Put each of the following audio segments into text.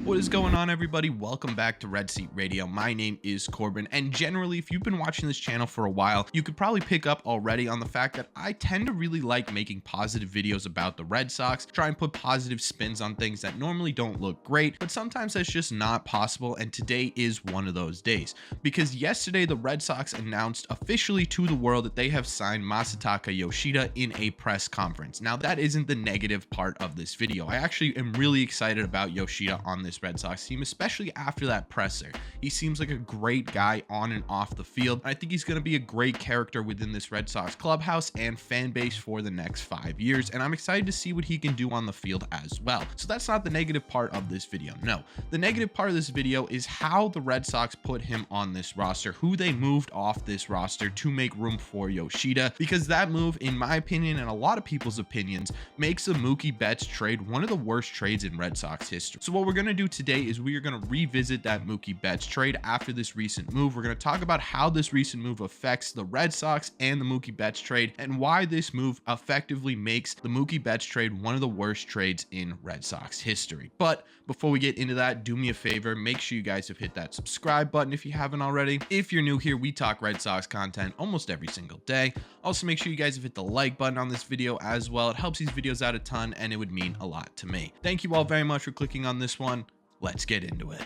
What is going on, everybody? Welcome back to Red Seat Radio. My name is Corbin, and generally, if you've been watching this channel for a while, you could probably pick up already on the fact that I tend to really like making positive videos about the Red Sox, try and put positive spins on things that normally don't look great, but sometimes that's just not possible, and today is one of those days. Because yesterday, the Red Sox announced officially to the world that they have signed Masataka Yoshida in a press conference. Now, that isn't the negative part of this video. I actually am really excited about Yoshida on this Red Sox team, especially after that presser. He seems like a great guy on and off the field. I think he's going to be a great character within this Red Sox clubhouse and fan base for the next 5 years, and I'm excited to see what he can do on the field as well. So that's not the negative part of this video. No, the negative part of this video is how the Red Sox put him on this roster, who they moved off this roster to make room for Yoshida, because that move, in my opinion and a lot of people's opinions, makes the Mookie Betts trade one of the worst trades in Red Sox history. So what we're going to do today is we are going to revisit that Mookie Betts trade after this recent move. We're going to talk about how this recent move affects the Red Sox and the Mookie Betts trade, and why this move effectively makes the Mookie Betts trade one of the worst trades in Red Sox history. But before we get into that, do me a favor, make sure you guys have hit that subscribe button if you haven't already. If you're new here, we talk Red Sox content almost every single day. Also, make sure you guys have hit the like button on this video as well. It helps these videos out a ton, and it would mean a lot to me. Thank you all very much for clicking on this one. Let's get into it.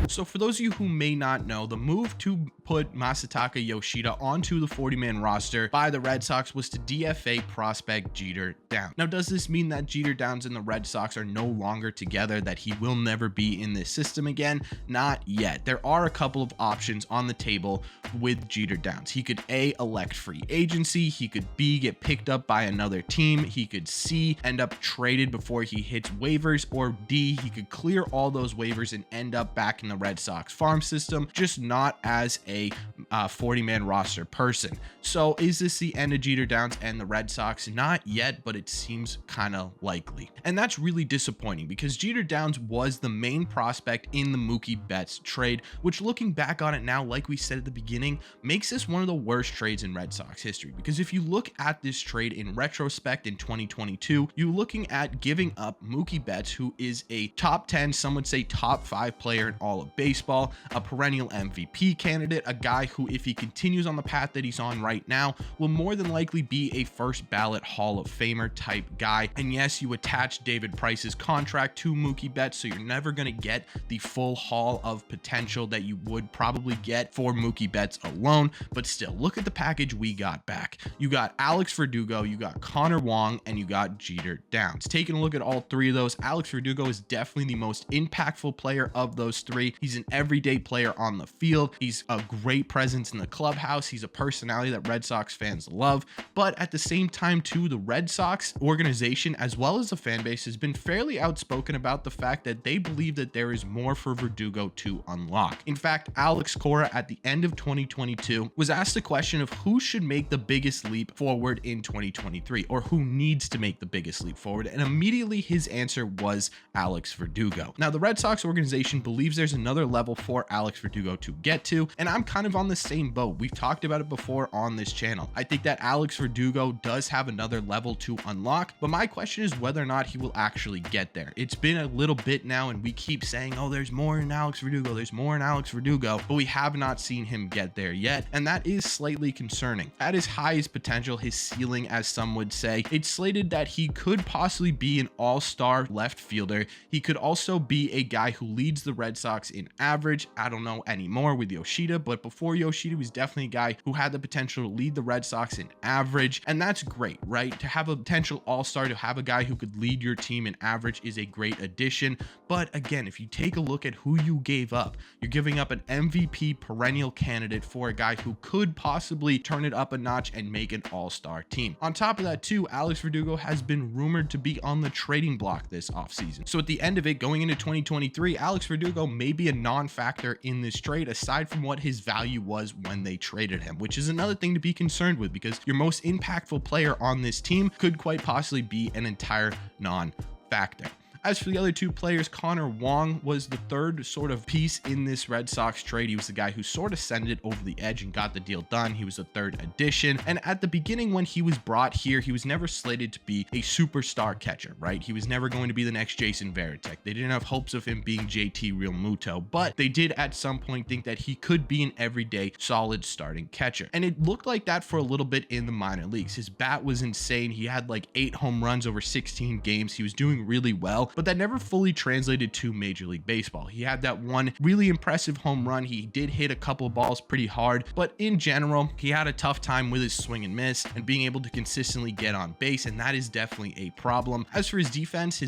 So for those of you who may not know, the move to put Masataka Yoshida onto the 40-man roster by the Red Sox was to DFA prospect Jeter Downs. Now, does this mean that Jeter Downs and the Red Sox are no longer together, that he will never be in this system again? Not yet. There are a couple of options on the table with Jeter Downs. He could A, elect free agency. He could B, get picked up by another team. He could C, end up traded before he hits waivers, or D, he could clear all those waivers and end up back in the Red Sox farm system, just not as a 40-man roster person. So is this the end of Jeter Downs and the Red Sox? Not yet, but it seems kind of likely. And that's really disappointing because Jeter Downs was the main prospect in the Mookie Betts trade, which, looking back on it now, like we said at the beginning, makes this one of the worst trades in Red Sox history. Because if you look at this trade in retrospect in 2022, you're looking at giving up Mookie Betts, who is a top 10, some would say top 5 player in all of baseball, a perennial MVP candidate, a guy who, if he continues on the path that he's on right now, will more than likely be a first ballot Hall of Famer type guy. And yes, you attach David Price's contract to Mookie Betts, so you're never going to get the full haul of potential that you would probably get for Mookie Betts alone. But still, look at the package we got back. You got Alex Verdugo, you got Connor Wong, and you got Jeter Downs. Taking a look at all three of those, Alex Verdugo is definitely the most impactful player of those three. He's an everyday player on the field. He's a great presence in the clubhouse. He's a personality that Red Sox fans love. But at the same time too, the Red Sox organization, as well as the fan base, has been fairly outspoken about the fact that they believe that there is more for Verdugo to unlock. In fact, Alex Cora at the end of 2022 was asked the question of who should make the biggest leap forward in 2023, or who needs to make the biggest leap forward, and immediately his answer was Alex Verdugo. Now, the Red Sox organization believes there's another level for Alex Verdugo to get to, and I'm kind of on the same boat. We've talked about it before on this channel. I think that Alex Verdugo does have another level to unlock, but my question is whether or not he will actually get there. It's been a little bit now, and we keep saying, oh, there's more in Alex Verdugo, there's more in Alex Verdugo, but we have not seen him get there yet, and that is slightly concerning. At his highest potential, his ceiling, as some would say, it's slated that he could possibly be an all-star left fielder. He could also be a guy who leads the Red Sox in average. I don't know anymore with Yoshida, but before Yoshida was definitely a guy who had the potential to lead the Red Sox in average, and that's great, right? To have a potential all-star, to have a guy who could lead your team in average is a great addition. But again, if you take a look at who you gave up, you're giving up an MVP perennial candidate for a guy who could possibly turn it up a notch and make an all-star team. On top of that too, Alex Verdugo has been rumored to be on the trading block this offseason. So at the end of it, going into 2023, Alex Verdugo may be a non-factor in this trade, aside from what his value was when they traded him, which is another thing to be concerned with, because your most impactful player on this team could quite possibly be an entire non-factor. As for the other two players, Connor Wong was the third sort of piece in this Red Sox trade. He was the guy who sort of sent it over the edge and got the deal done. He was the third addition. And at the beginning, when he was brought here, he was never slated to be a superstar catcher, right? He was never going to be the next Jason Varitek. They didn't have hopes of him being JT Realmuto, but they did at some point think that he could be an everyday solid starting catcher. And it looked like that for a little bit in the minor leagues. His bat was insane. He had like 8 home runs over 16 games. He was doing really well, but that never fully translated to Major League Baseball. He had that one really impressive home run. He did hit a couple of balls pretty hard, but in general, he had a tough time with his swing and miss and being able to consistently get on base, and that is definitely a problem. As for his defense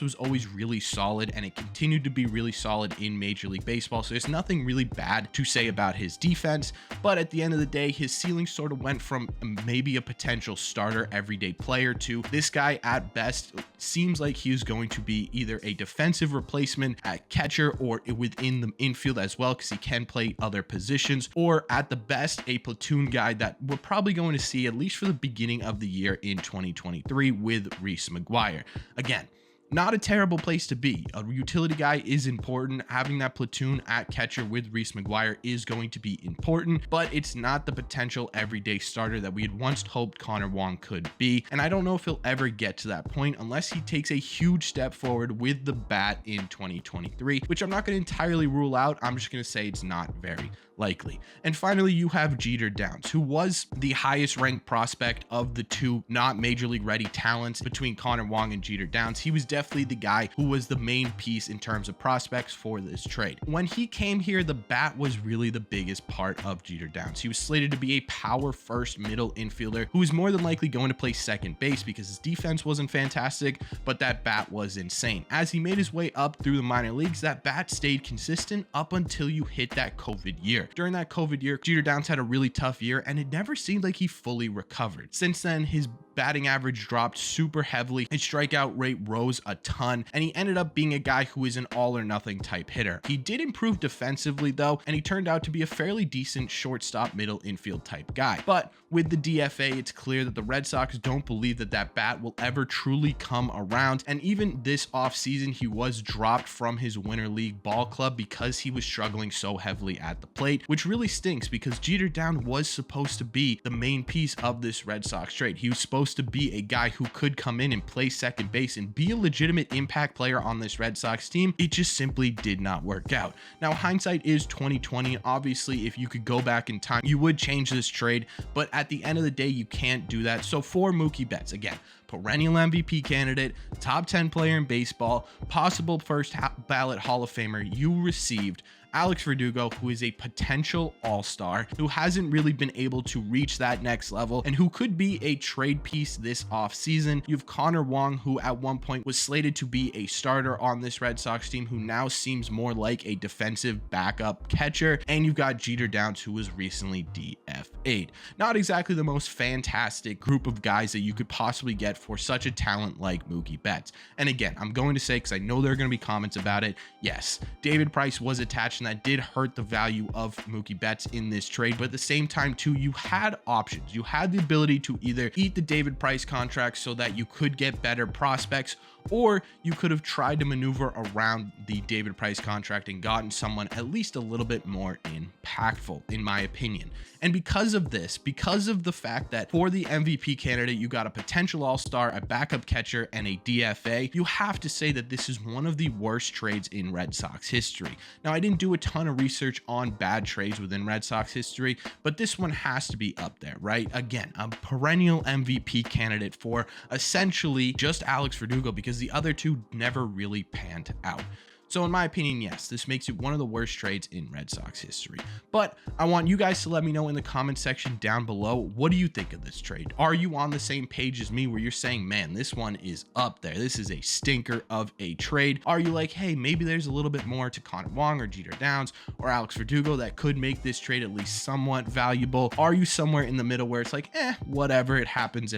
was always really solid, and it continued to be really solid in Major League Baseball, so there's nothing really bad to say about his defense. But at the end of the day, his ceiling sort of went from maybe a potential starter everyday player to this guy at best seems like he is going to be either a defensive replacement at catcher or within the infield as well, because he can play other positions, or at the best a platoon guy that we're probably going to see at least for the beginning of the year in 2023 with Reese McGuire. Again, not a terrible place to be. A utility guy is important. Having that platoon at catcher with Reese McGuire is going to be important, but it's not the potential everyday starter that we had once hoped Connor Wong could be. And I don't know if he'll ever get to that point unless he takes a huge step forward with the bat in 2023, which I'm not going to entirely rule out. I'm just going to say it's not very likely. And finally, you have Jeter Downs, who was the highest ranked prospect of the two not major league ready talents between Connor Wong and Jeter Downs. He was definitely the guy who was the main piece in terms of prospects for this trade. When he came here, the bat was really the biggest part of Jeter Downs. He was slated to be a power first middle infielder who was more than likely going to play second base because his defense wasn't fantastic, but that bat was insane. As he made his way up through the minor leagues, that bat stayed consistent up until you hit that COVID year. During that COVID year, Jeter Downs had a really tough year, and it never seemed like he fully recovered. Since then, his batting average dropped super heavily, his strikeout rate rose a ton, and he ended up being a guy who is an all or nothing type hitter. He did improve defensively though, and he turned out to be a fairly decent shortstop middle infield type guy. But with the DFA, it's clear that the Red Sox don't believe that that bat will ever truly come around, and even this offseason, he was dropped from his winter league ball club because he was struggling so heavily at the plate, which really stinks because Jeter Downs was supposed to be the main piece of this Red Sox trade. He was supposed to be a guy who could come in and play second base and be a legitimate impact player on this Red Sox team. It just simply did not work out. Now, hindsight is 2020. Obviously, if you could go back in time, you would change this trade, but at the end of the day, you can't do that. So for Mookie Betts, again, perennial MVP candidate, top 10 player in baseball, possible first ballot Hall of Famer, you received Alex Verdugo, who is a potential all-star, who hasn't really been able to reach that next level and who could be a trade piece this offseason. You have Connor Wong, who at one point was slated to be a starter on this Red Sox team, who now seems more like a defensive backup catcher. And you've got Jeter Downs, who was recently DFA'd. Not exactly the most fantastic group of guys that you could possibly get for such a talent like Mookie Betts. And again, I'm going to say, because I know there are going to be comments about it, yes, David Price was attached, and that did hurt the value of Mookie Betts in this trade. But at the same time too, you had options. You had the ability to either eat the David Price contract so that you could get better prospects, or you could have tried to maneuver around the David Price contract and gotten someone at least a little bit more impactful, in my opinion. And because of this, because of the fact that for the MVP candidate, you got a potential all-star, a backup catcher, and a DFA, you have to say that this is one of the worst trades in Red Sox history. Now, I didn't do a ton of research on bad trades within Red Sox history, but this one has to be up there, right? Again, a perennial MVP candidate for essentially just Alex Verdugo, because the other two never really panned out. So in my opinion, yes, this makes it one of the worst trades in Red Sox history. But I want you guys to let me know in the comment section down below, what do you think of this trade? Are you on the same page as me where you're saying, man, this one is up there, this is a stinker of a trade? Are you like, hey, maybe there's a little bit more to Connor Wong or Jeter Downs or Alex Verdugo that could make this trade at least somewhat valuable? Are you somewhere in the middle where it's like, whatever, it happens,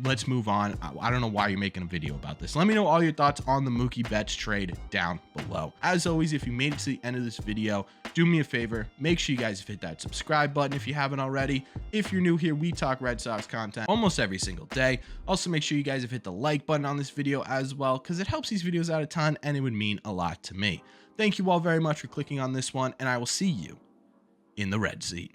let's move on? I don't know why you're making a video about this. Let me know all your thoughts on the Mookie Betts trade down down below. As always, if you made it to the end of this video, do me a favor, make sure you guys hit that subscribe button if you haven't already. If you're new here, we talk Red Sox content almost every single day. Also, make sure you guys have hit the like button on this video as well, because it helps these videos out a ton and it would mean a lot to me. Thank you all very much for clicking on this one, and I will see you in the red seat.